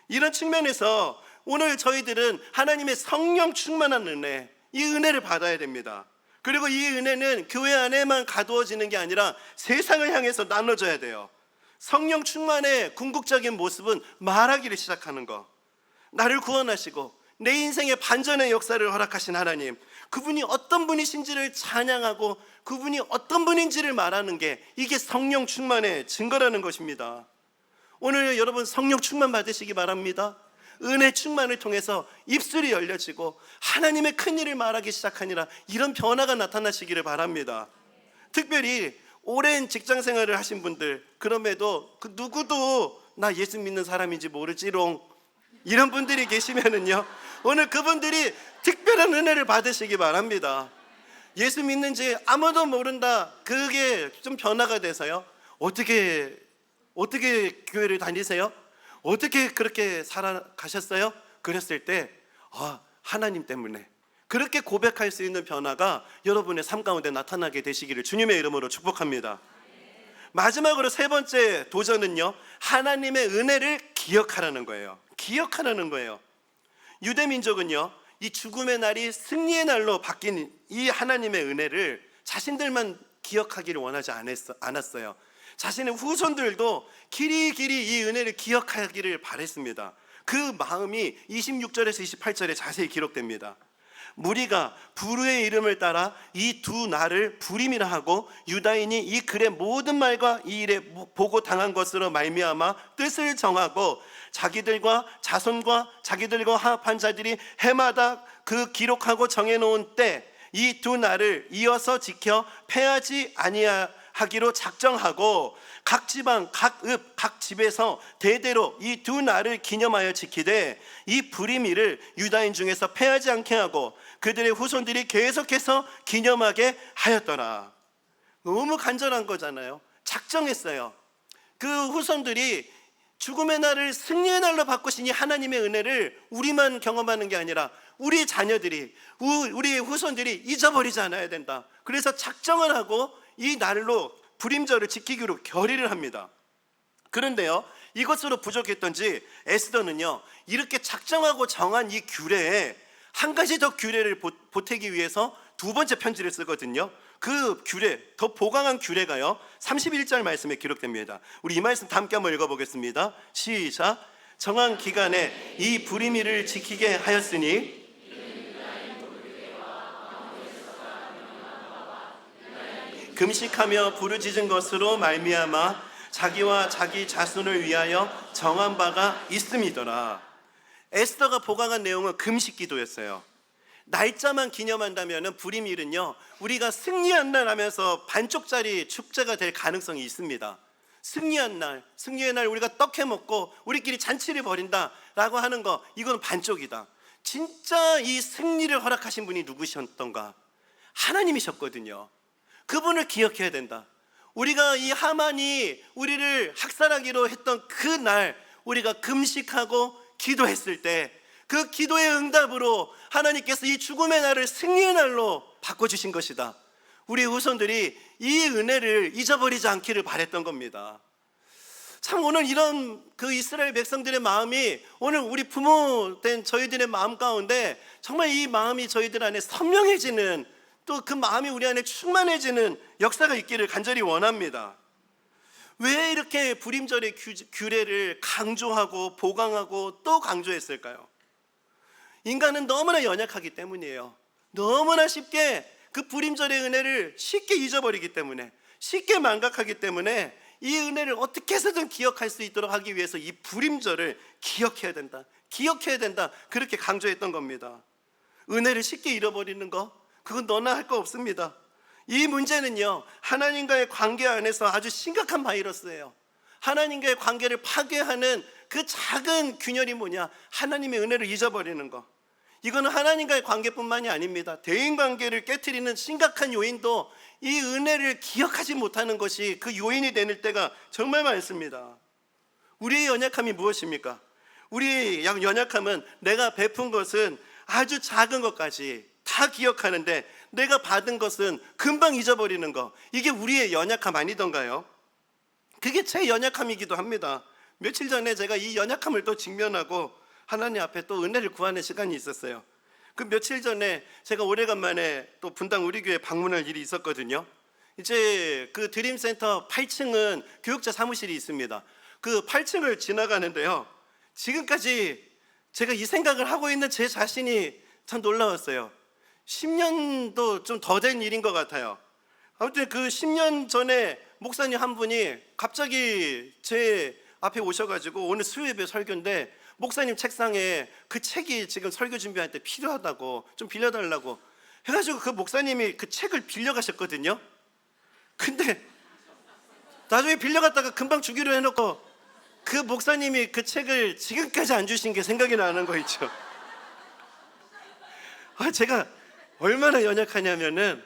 이런 측면에서 오늘 저희들은 하나님의 성령 충만한 은혜, 이 은혜를 받아야 됩니다. 그리고 이 은혜는 교회 안에만 가두어지는 게 아니라 세상을 향해서 나눠져야 돼요. 성령 충만의 궁극적인 모습은 말하기를 시작하는 것. 나를 구원하시고 내 인생의 반전의 역사를 허락하신 하나님, 그분이 어떤 분이신지를 찬양하고 그분이 어떤 분인지를 말하는 게, 이게 성령 충만의 증거라는 것입니다. 오늘 여러분 성령 충만 받으시기 바랍니다. 은혜 충만을 통해서 입술이 열려지고 하나님의 큰 일을 말하기 시작하니라, 이런 변화가 나타나시기를 바랍니다. 특별히 오랜 직장 생활을 하신 분들, 그럼에도 그 누구도 나 예수 믿는 사람인지 모르지롱, 이런 분들이 계시면은요, 오늘 그분들이 특별한 은혜를 받으시기 바랍니다. 예수 믿는지 아무도 모른다, 그게 좀 변화가 돼서요, 어떻게 교회를 다니세요? 어떻게 그렇게 살아가셨어요? 그랬을 때 하나님 때문에, 그렇게 고백할 수 있는 변화가 여러분의 삶 가운데 나타나게 되시기를 주님의 이름으로 축복합니다. 마지막으로 세 번째 도전은요, 하나님의 은혜를 기억하라는 거예요. 기억하라는 거예요. 유대 민족은요, 이 죽음의 날이 승리의 날로 바뀐 이 하나님의 은혜를 자신들만 기억하기를 원하지 않았어요. 자신의 후손들도 길이길이 이 은혜를 기억하기를 바랬습니다. 그 마음이 26절에서 28절에 자세히 기록됩니다. 무리가 부르의 이름을 따라 이 두 날을 부림이라 하고, 유다인이 이 글의 모든 말과 이 일에 보고 당한 것으로 말미암아 뜻을 정하고, 자기들과 자손과 자기들과 합한 자들이 해마다 그 기록하고 정해놓은 때 이 두 날을 이어서 지켜 패하지 아니하기로 작정하고, 각 지방, 각 읍, 각 집에서 대대로 이 두 날을 기념하여 지키되, 이 부리미를 유다인 중에서 패하지 않게 하고 그들의 후손들이 계속해서 기념하게 하였더라. 너무 간절한 거잖아요. 작정했어요. 그 후손들이 죽음의 날을 승리의 날로 바꾸신 이 하나님의 은혜를 우리만 경험하는 게 아니라 우리 자녀들이, 우리의 후손들이 잊어버리지 않아야 된다. 그래서 작정을 하고 이 날로 불임절을 지키기로 결의를 합니다. 그런데요, 이것으로 부족했던지 에스더는요, 이렇게 작정하고 정한 이 규례에 한 가지 더 규례를 보태기 위해서 두 번째 편지를 쓰거든요. 그 규례, 더 보강한 규례가요, 31절 말씀에 기록됩니다. 우리 이 말씀 다 함께 한번 읽어보겠습니다. 시작. 정한 기간에 이 불임일을 지키게 하였으니 금식하며 부르짖은 것으로 말미암아 자기와 자기 자손을 위하여 정한 바가 있음이더라. 에스더가 보강한 내용은 금식 기도였어요. 날짜만 기념한다면 불임일은요, 우리가 승리한 날 하면서 반쪽짜리 축제가 될 가능성이 있습니다. 승리한 날, 승리의 날 우리가 떡 해먹고 우리끼리 잔치를 벌인다라고 하는 거, 이건 반쪽이다. 진짜 이 승리를 허락하신 분이 누구셨던가? 하나님이셨거든요. 그분을 기억해야 된다. 우리가 이 하만이 우리를 학살하기로 했던 그 날, 우리가 금식하고 기도했을 때 그 기도의 응답으로 하나님께서 이 죽음의 날을 승리의 날로 바꿔주신 것이다. 우리 후손들이 이 은혜를 잊어버리지 않기를 바랬던 겁니다. 참, 오늘 이런 그 이스라엘 백성들의 마음이 오늘 우리 부모 된 저희들의 마음 가운데 정말 이 마음이 저희들 안에 선명해지는, 또 그 마음이 우리 안에 충만해지는 역사가 있기를 간절히 원합니다. 왜 이렇게 불임절의 규례를 강조하고 보강하고 또 강조했을까요? 인간은 너무나 연약하기 때문이에요. 너무나 쉽게 그 불임절의 은혜를 쉽게 잊어버리기 때문에, 쉽게 망각하기 때문에 이 은혜를 어떻게 해서든 기억할 수 있도록 하기 위해서 이 불임절을 기억해야 된다, 기억해야 된다, 그렇게 강조했던 겁니다. 은혜를 쉽게 잃어버리는 거, 그건 너나 할 거 없습니다. 이 문제는요, 하나님과의 관계 안에서 아주 심각한 바이러스예요. 하나님과의 관계를 파괴하는 그 작은 균열이 뭐냐? 하나님의 은혜를 잊어버리는 거. 이거는 하나님과의 관계뿐만이 아닙니다. 대인관계를 깨트리는 심각한 요인도 이 은혜를 기억하지 못하는 것이 그 요인이 되는 때가 정말 많습니다. 우리의 연약함이 무엇입니까? 우리의 연약함은 내가 베푼 것은 아주 작은 것까지 다 기억하는데 내가 받은 것은 금방 잊어버리는 거, 이게 우리의 연약함 아니던가요? 그게 제 연약함이기도 합니다. 며칠 전에 제가 이 연약함을 또 직면하고 하나님 앞에 또 은혜를 구하는 시간이 있었어요. 그 며칠 전에 제가 오래간만에 또 분당 우리 교회 방문할 일이 있었거든요. 이제 그 드림센터 8층은 교육자 사무실이 있습니다. 그 8층을 지나가는데요, 지금까지 제가 이 생각을 하고 있는 제 자신이 참 놀라웠어요. 10년도 좀 더 된 일인 것 같아요. 아무튼 그 10년 전에 목사님 한 분이 갑자기 제 앞에 오셔가지고, 오늘 수요예배 설교인데 목사님 책상에 그 책이 지금 설교 준비할 때 필요하다고 좀 빌려달라고 해가지고 그 목사님이 그 책을 빌려가셨거든요. 근데 나중에 빌려갔다가 금방 주기로 해놓고 그 그 목사님이 그 책을 지금까지 안 주신 게 생각이 나는 거 있죠. 제가 얼마나 연약하냐면은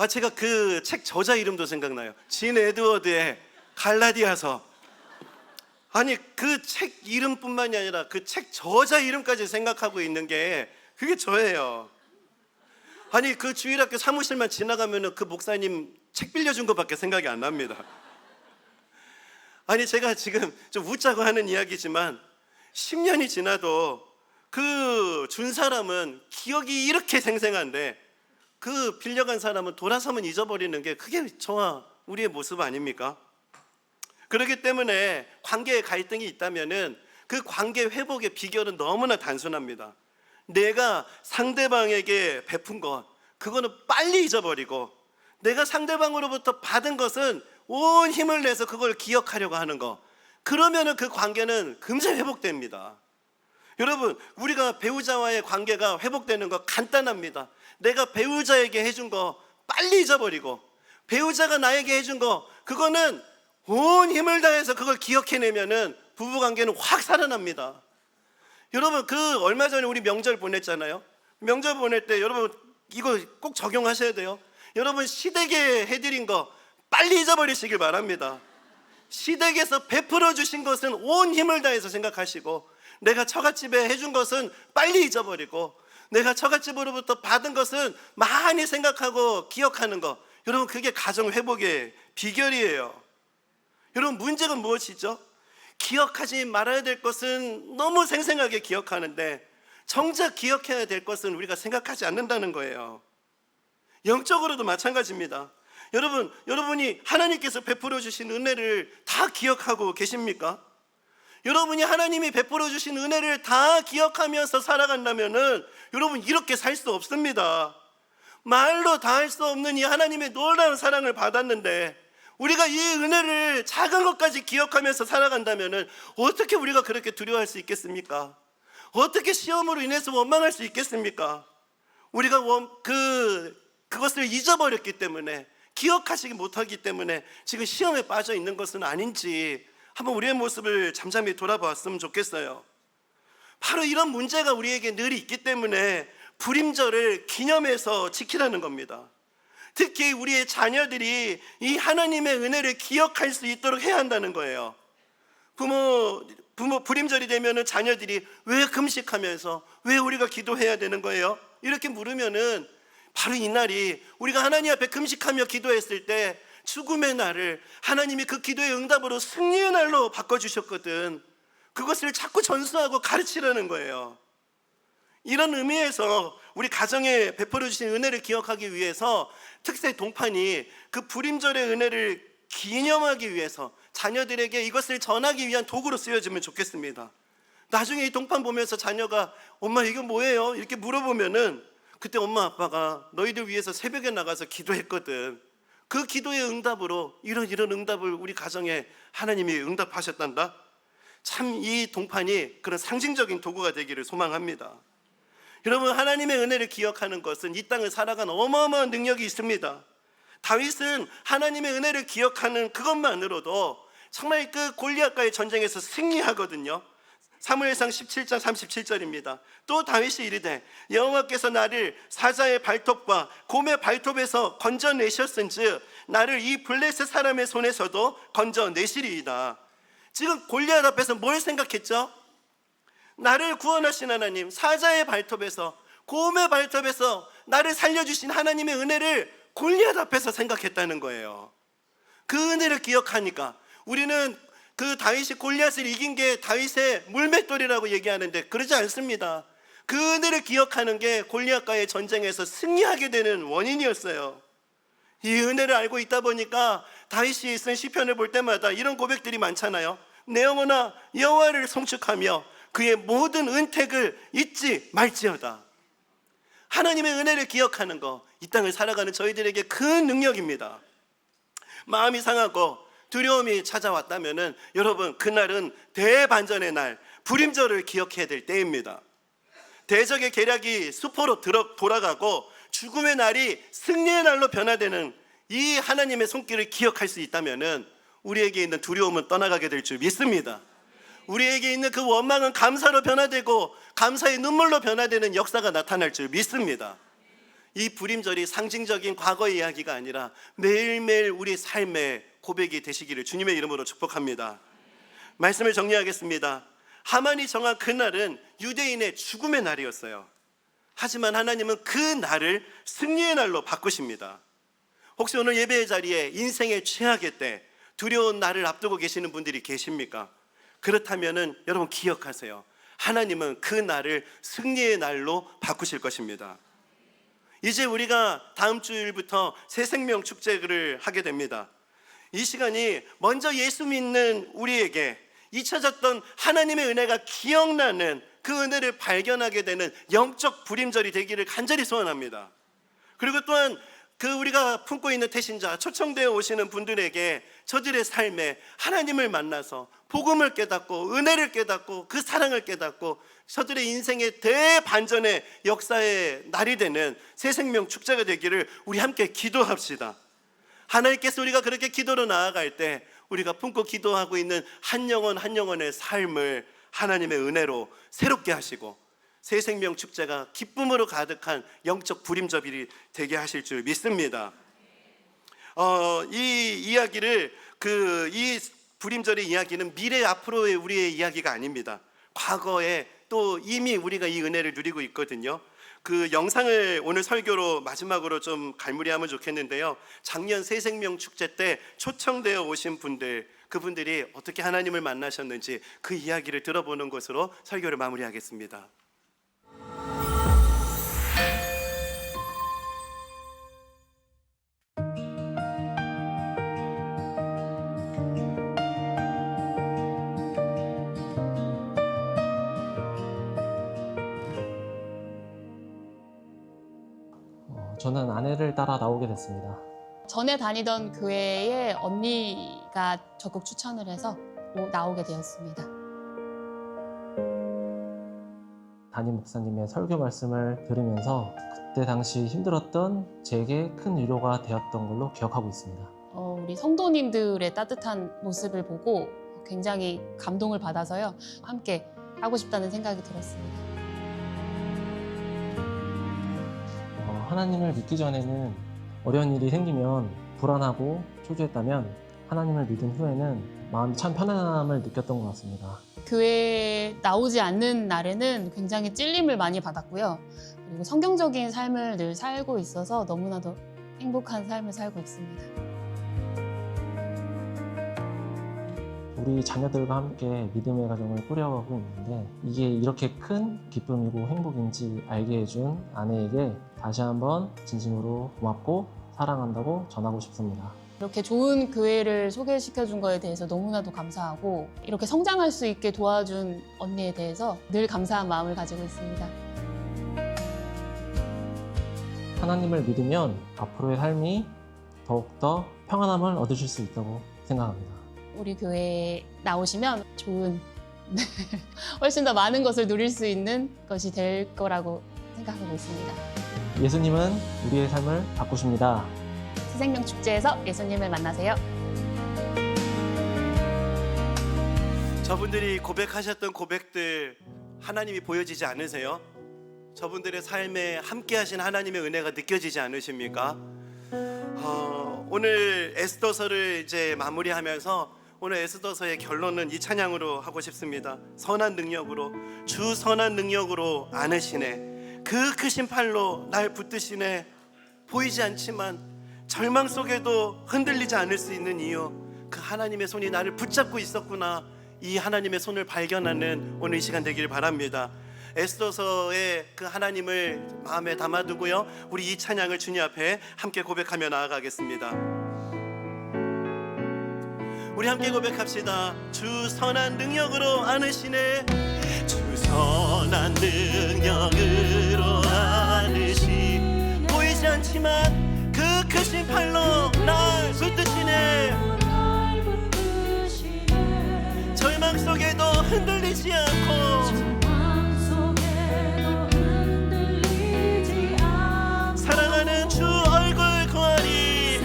제가 그 책 저자 이름도 생각나요. 진 에드워드의 갈라디아서. 아니 그 책 이름뿐만이 아니라 그 책 저자 이름까지 생각하고 있는 게 그게 저예요. 아니 그 주일학교 사무실만 지나가면은 그 목사님 책 빌려준 것밖에 생각이 안 납니다. 아니 제가 지금 좀 웃자고 하는 이야기지만 10년이 지나도 그 준 사람은 기억이 이렇게 생생한데 그 빌려간 사람은 돌아서면 잊어버리는 게 그게 저와 우리의 모습 아닙니까? 그렇기 때문에 관계에 갈등이 있다면은 그 관계 회복의 비결은 너무나 단순합니다. 내가 상대방에게 베푼 것, 그거는 빨리 잊어버리고 내가 상대방으로부터 받은 것은 온 힘을 내서 그걸 기억하려고 하는 거, 그러면은 그 관계는 금세 회복됩니다. 여러분, 우리가 배우자와의 관계가 회복되는 거 간단합니다. 내가 배우자에게 해준 거 빨리 잊어버리고 배우자가 나에게 해준 거 그거는 온 힘을 다해서 그걸 기억해내면은 부부관계는 확 살아납니다. 여러분 그 얼마 전에 우리 명절 보냈잖아요. 명절 보낼 때 여러분 이거 꼭 적용하셔야 돼요. 여러분 시댁에 해드린 거 빨리 잊어버리시길 바랍니다. 시댁에서 베풀어 주신 것은 온 힘을 다해서 생각하시고 내가 처갓집에 해준 것은 빨리 잊어버리고 내가 처갓집으로부터 받은 것은 많이 생각하고 기억하는 거, 여러분 그게 가정 회복의 비결이에요. 여러분 문제가 무엇이죠? 기억하지 말아야 될 것은 너무 생생하게 기억하는데 정작 기억해야 될 것은 우리가 생각하지 않는다는 거예요. 영적으로도 마찬가지입니다. 여러분이 하나님께서 베풀어 주신 은혜를 다 기억하고 계십니까? 여러분이 하나님이 베풀어 주신 은혜를 다 기억하면서 살아간다면은 여러분 이렇게 살 수 없습니다. 말로 다 할 수 없는 이 하나님의 놀라운 사랑을 받았는데 우리가 이 은혜를 작은 것까지 기억하면서 살아간다면은 어떻게 우리가 그렇게 두려워할 수 있겠습니까? 어떻게 시험으로 인해서 원망할 수 있겠습니까? 우리가 그것을 잊어버렸기 때문에, 기억하시지 못하기 때문에 지금 시험에 빠져 있는 것은 아닌지 한번 우리의 모습을 잠잠히 돌아보았으면 좋겠어요. 바로 이런 문제가 우리에게 늘 있기 때문에 불임절을 기념해서 지키라는 겁니다. 특히 우리의 자녀들이 이 하나님의 은혜를 기억할 수 있도록 해야 한다는 거예요. 부모 불임절이 되면은 자녀들이 왜 금식하면서 왜 우리가 기도해야 되는 거예요? 이렇게 물으면은 바로 이 날이 우리가 하나님 앞에 금식하며 기도했을 때 죽음의 날을 하나님이 그 기도의 응답으로 승리의 날로 바꿔주셨거든. 그것을 자꾸 전수하고 가르치라는 거예요. 이런 의미에서 우리 가정에 베풀어 주신 은혜를 기억하기 위해서 특세 동판이 그 불임절의 은혜를 기념하기 위해서 자녀들에게 이것을 전하기 위한 도구로 쓰여지면 좋겠습니다. 나중에 이 동판 보면서 자녀가 엄마 이거 뭐예요? 이렇게 물어보면은 그때 엄마 아빠가 너희들 위해서 새벽에 나가서 기도했거든. 그 기도의 응답으로 이런 응답을 우리 가정에 하나님이 응답하셨단다. 참 이 동판이 그런 상징적인 도구가 되기를 소망합니다. 여러분 하나님의 은혜를 기억하는 것은 이 땅을 살아간 어마어마한 능력이 있습니다. 다윗은 하나님의 은혜를 기억하는 그것만으로도 정말 그 골리앗과의 전쟁에서 승리하거든요. 사무엘상 17장 37절입니다. 또 다윗이 이르되 여호와께서 나를 사자의 발톱과 곰의 발톱에서 건져내셨은즉 나를 이 블레셋 사람의 손에서도 건져내시리이다. 지금 골리앗 앞에서 뭘 생각했죠? 나를 구원하신 하나님, 사자의 발톱에서 곰의 발톱에서 나를 살려주신 하나님의 은혜를 골리앗 앞에서 생각했다는 거예요. 그 은혜를 기억하니까 우리는 그 다윗이 골리앗을 이긴 게 다윗의 물맷돌이라고 얘기하는데 그러지 않습니다. 그 은혜를 기억하는 게 골리앗과의 전쟁에서 승리하게 되는 원인이었어요. 이 은혜를 알고 있다 보니까 다윗이 쓴 시편을 볼 때마다 이런 고백들이 많잖아요. 내 영혼아 여호와를 송축하며 그의 모든 은택을 잊지 말지어다. 하나님의 은혜를 기억하는 거, 이 땅을 살아가는 저희들에게 큰 능력입니다. 마음이 상하고 두려움이 찾아왔다면은 여러분 그날은 대반전의 날, 불임절을 기억해야 될 때입니다. 대적의 계략이 수포로 돌아가고 죽음의 날이 승리의 날로 변화되는 이 하나님의 손길을 기억할 수 있다면은 우리에게 있는 두려움은 떠나가게 될 줄 믿습니다. 우리에게 있는 그 원망은 감사로 변화되고 감사의 눈물로 변화되는 역사가 나타날 줄 믿습니다. 이 불임절이 상징적인 과거의 이야기가 아니라 매일매일 우리 삶의 고백이 되시기를 주님의 이름으로 축복합니다. 말씀을 정리하겠습니다. 하만이 정한 그날은 유대인의 죽음의 날이었어요. 하지만 하나님은 그 날을 승리의 날로 바꾸십니다. 혹시 오늘 예배의 자리에 인생의 최악의 때 두려운 날을 앞두고 계시는 분들이 계십니까? 그렇다면 여러분 기억하세요. 하나님은 그 날을 승리의 날로 바꾸실 것입니다. 이제 우리가 다음 주일부터 새생명 축제를 하게 됩니다. 이 시간이 먼저 예수 믿는 우리에게 잊혀졌던 하나님의 은혜가 기억나는 그 은혜를 발견하게 되는 영적 불임절이 되기를 간절히 소원합니다. 그리고 또한 그 우리가 품고 있는 태신자, 초청되어 오시는 분들에게 저들의 삶에 하나님을 만나서 복음을 깨닫고 은혜를 깨닫고 그 사랑을 깨닫고 저들의 인생의 대반전의 역사의 날이 되는 새생명 축제가 되기를 우리 함께 기도합시다. 하나님께서 우리가 그렇게 기도로 나아갈 때 우리가 품고 기도하고 있는 한 영혼 한 영혼의 삶을 하나님의 은혜로 새롭게 하시고 새생명 축제가 기쁨으로 가득한 영적 불임절이 되게 하실 줄 믿습니다. 이 이야기를 이 불임절의 이야기는 미래 앞으로의 우리의 이야기가 아닙니다. 과거에 또 이미 우리가 이 은혜를 누리고 있거든요. 그 영상을 오늘 설교로 마지막으로 좀 갈무리하면 좋겠는데요. 작년 새생명 축제 때 초청되어 오신 분들, 그분들이 어떻게 하나님을 만나셨는지 그 이야기를 들어보는 것으로 설교를 마무리하겠습니다. 저는 아내를 따라 나오게 됐습니다. 전에 다니던 교회에 언니가 적극 추천을 해서 나오게 되었습니다. 담임 목사님의 설교 말씀을 들으면서 그때 당시 힘들었던 제게 큰 위로가 되었던 걸로 기억하고 있습니다. 우리 성도님들의 따뜻한 모습을 보고 굉장히 감동을 받아서요. 함께 하고 싶다는 생각이 들었습니다. 하나님을 믿기 전에는 어려운 일이 생기면 불안하고 초조했다면 하나님을 믿은 후에는 마음이 참 편안함을 느꼈던 것 같습니다. 교회에 나오지 않는 날에는 굉장히 찔림을 많이 받았고요. 그리고 성경적인 삶을 늘 살고 있어서 너무나도 행복한 삶을 살고 있습니다. 우리 자녀들과 함께 믿음의 가정을 꾸려가고 있는데 이게 이렇게 큰 기쁨이고 행복인지 알게 해준 아내에게 다시 한번 진심으로 고맙고 사랑한다고 전하고 싶습니다. 이렇게 좋은 교회를 소개시켜준 거에 대해서 너무나도 감사하고 이렇게 성장할 수 있게 도와준 언니에 대해서 늘 감사한 마음을 가지고 있습니다. 하나님을 믿으면 앞으로의 삶이 더욱더 평안함을 얻으실 수 있다고 생각합니다. 우리 교회에 나오시면 좋은 훨씬 더 많은 것을 누릴 수 있는 것이 될 거라고 생각하고 있습니다. 예수님은 우리의 삶을 바꾸십니다. 새생명 축제에서 예수님을 만나세요. 저분들이 고백하셨던 고백들 하나님이 보여지지 않으세요? 저분들의 삶에 함께 하신 하나님의 은혜가 느껴지지 않으십니까? 오늘 에스더서를 이제 마무리하면서 오늘 에스더서의 결론은 이 찬양으로 하고 싶습니다. 선한 능력으로, 주 선한 능력으로 안으시네. 그 크신 팔로 날 붙드시네. 보이지 않지만 절망 속에도 흔들리지 않을 수 있는 이유, 그 하나님의 손이 나를 붙잡고 있었구나. 이 하나님의 손을 발견하는 오늘 이 시간 되길 바랍니다. 에스더서의 그 하나님을 마음에 담아두고요, 우리 이 찬양을 주님 앞에 함께 고백하며 나아가겠습니다. 우리 함께 고백합시다. 주 선한 능력으로 안으시네. 주 선한 능력으로 안으시. 보이지 않지만 그 크신 팔로 날 붙드시네. 절망 속에도 흔들리지 않고 사랑하는 주 얼굴 구하리.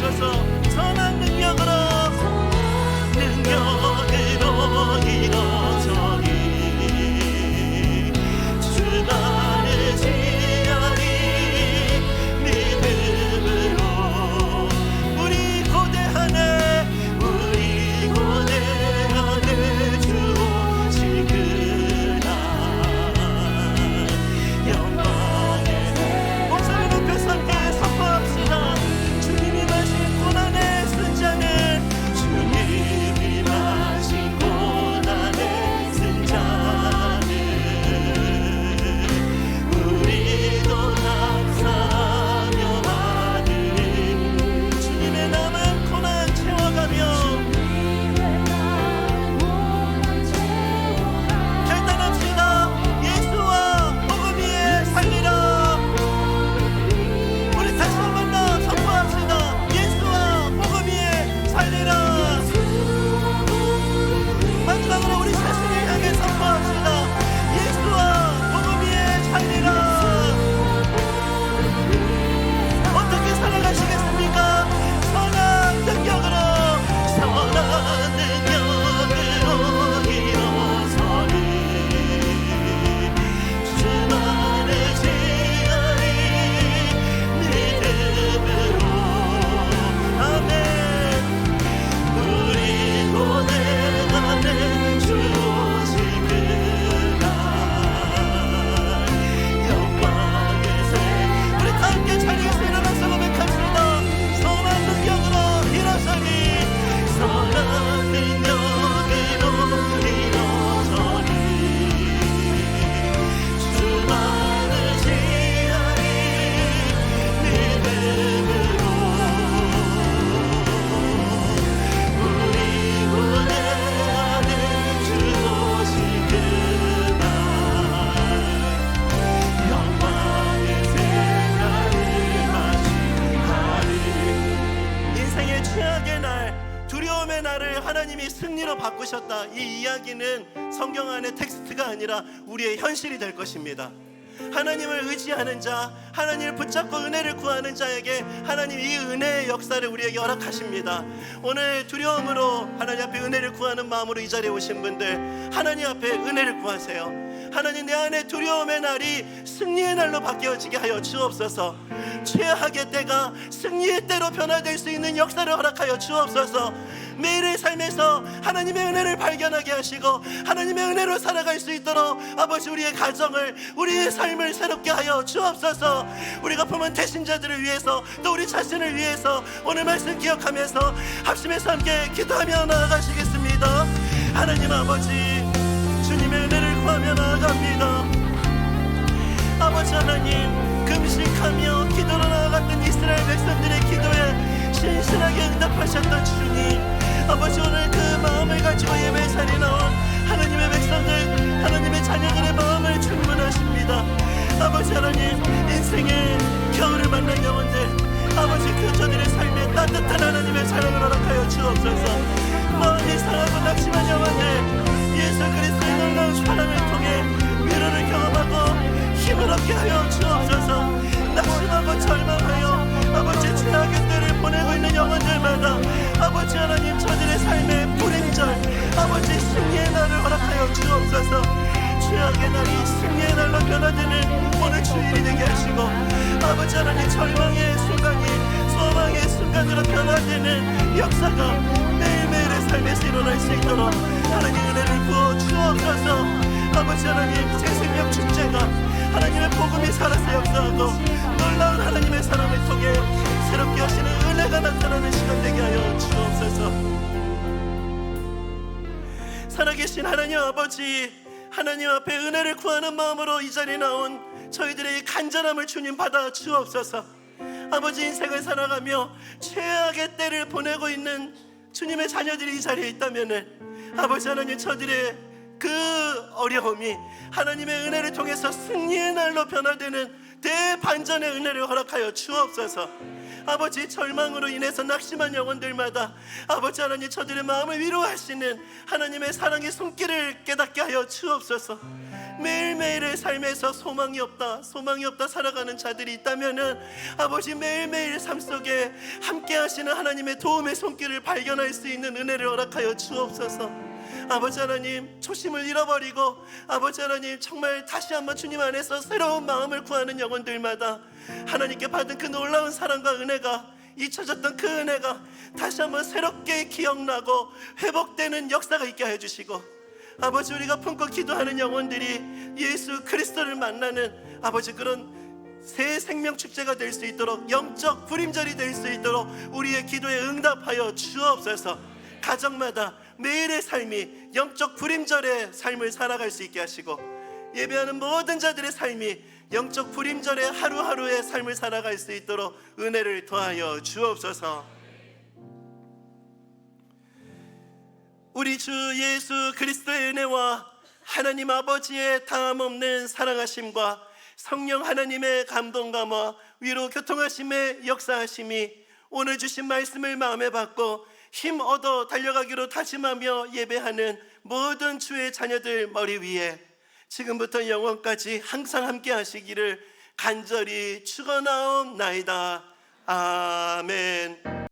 주옵소서. 선한 능력으로 일어서리 주만을 지으리 믿음으로 우리 고대하네 주 오시그라 영광의 목소리 높여서 함께 선포합시다. 주님이 마신 고난의 승자는 주님이 마신 고난의 승자는 우리도 낙사하며 받으리 주님의 남은 고난 채워가며 결단합시다. 예수와 복음 위에 살리라. 우리 다시 한 번 더 선포합시다. 예수와 복음 위에 살리라. 마지막으로 우리 자신을 향해 선포합시다. 예수와 복음 위에 살리라. 어떻게 살아가시겠습니까? 선한 능력으로 일어서리 주만을 지으리 믿음으로 아멘. 우리 고대하네 주 오시그라 영광의 새 우리 다 함께 자리에서 일어나서 고백합시다. 선한 능력으로 일어서리 선한 능력으로 일어서리 주만을 지으리 믿음으로 우리 고대하네 주 오시그라 영광의 새날을 맞이하리. 인생의 최악의 날, 두려움의 날을 하나님이 승리로 바꾸셨다. 이 이야기는 성경 안의 텍스트가 아니라 우리의 현실이 될 것입니다. 하나님을 의지하는 자, 하나님을 붙잡고 은혜를 구하는 자에게 하나님 이 은혜의 역사를 우리에게 허락하십니다. 오늘 두려움으로 하나님 앞에 은혜를 구하는 마음으로 이 자리에 오신 분들, 하나님 앞에 은혜를 구하세요. 하나님, 내 안에 두려움의 날이 승리의 날로 바뀌어지게 하여 주옵소서. 최악의 때가 승리의 때로 변화될 수 있는 역사를 허락하여 주옵소서. 매일의 삶에서 하나님의 은혜를 발견하게 하시고 하나님의 은혜로 살아갈 수 있도록 아버지 우리의 가정을, 우리의 삶을 새롭게 하여 주옵소서. 우리가 품은 대신자들을 위해서, 또 우리 자신을 위해서 오늘 말씀 기억하면서 합심해서 함께 기도하며 나아가시겠습니다. 하나님 아버지, 주님의 은혜를 구하며 나아갑니다. 아버지 하나님, 금식하며 기도로 나아갔던 이스라엘 백성들의 기도에 신실하게 응답하셨던 주님, 아버지 오늘 그 마음을 가지고 예배 자리에 나온 하나님의 백성들, 하나님의 자녀들의 마음을 충분하십니다. 아버지 하나님, 인생의 겨울을 만난 영혼들, 아버지 그 저들의 삶에 따뜻한 하나님의 사랑을 허락하여 주옵소서. 마음이 상하고 낙심한 영혼들, 예수 그리스도의 놀라운 사랑을 통해 위로를 경험하고 힘을 얻게 하여 주옵소서. 낙심하고 절망하여 아버지 최악의 때를 보내고 있는 영혼들마다 아버지 하나님, 저들의 삶의 불임절, 아버지 승리의 날을 허락하여 주옵소서. 최악의 날이 승리의 날로 변화되는 오늘 주일이 되게 하시고, 아버지 하나님, 절망의 순간이 소망의 순간으로 변화되는 역사가 매일매일의 삶에서 일어날 수 있도록 하나님 은혜를 부어 주옵소서. 아버지 하나님, 새 생명 축제가 하나님의 복음이 살아서 역사하고 놀라운 하나님의 사랑을 통해 새롭게 하시는 은혜가 나타나는 시간 되게 하여 주옵소서. 살아계신 하나님 아버지, 하나님 앞에 은혜를 구하는 마음으로 이 자리에 나온 저희들의 간절함을 주님 받아 주옵소서. 아버지, 인생을 살아가며 최악의 때를 보내고 있는 주님의 자녀들이 이 자리에 있다면 아버지 하나님, 저들의 그 어려움이 하나님의 은혜를 통해서 승리의 날로 변화되는 대반전의 은혜를 허락하여 주옵소서. 아버지, 절망으로 인해서 낙심한 영혼들마다 아버지 하나님, 저들의 마음을 위로하시는 하나님의 사랑의 손길을 깨닫게 하여 주옵소서. 매일매일의 삶에서 소망이 없다 살아가는 자들이 있다면은 아버지, 매일매일 삶 속에 함께 하시는 하나님의 도움의 손길을 발견할 수 있는 은혜를 허락하여 주옵소서. 아버지 하나님, 초심을 잃어버리고 아버지 하나님, 정말 다시 한번 주님 안에서 새로운 마음을 구하는 영혼들마다 하나님께 받은 그 놀라운 사랑과 은혜가, 잊혀졌던 그 은혜가 다시 한번 새롭게 기억나고 회복되는 역사가 있게 해주시고, 아버지, 우리가 품고 기도하는 영혼들이 예수 그리스도를 만나는 아버지, 그런 새 생명 축제가 될 수 있도록, 영적 불임절이 될 수 있도록 우리의 기도에 응답하여 주옵소서. 가정마다 매일의 삶이 영적 불임절의 삶을 살아갈 수 있게 하시고, 예배하는 모든 자들의 삶이 영적 불임절의 하루하루의 삶을 살아갈 수 있도록 은혜를 더하여 주옵소서. 우리 주 예수 그리스도의 은혜와 하나님 아버지의 다함없는 사랑하심과 성령 하나님의 감동감화 위로 교통하심의 역사하심이 오늘 주신 말씀을 마음에 받고 힘 얻어 달려가기로 다짐하며 예배하는 모든 주의 자녀들 머리 위에 지금부터 영원까지 항상 함께 하시기를 간절히 축원하옵나이다. 아멘.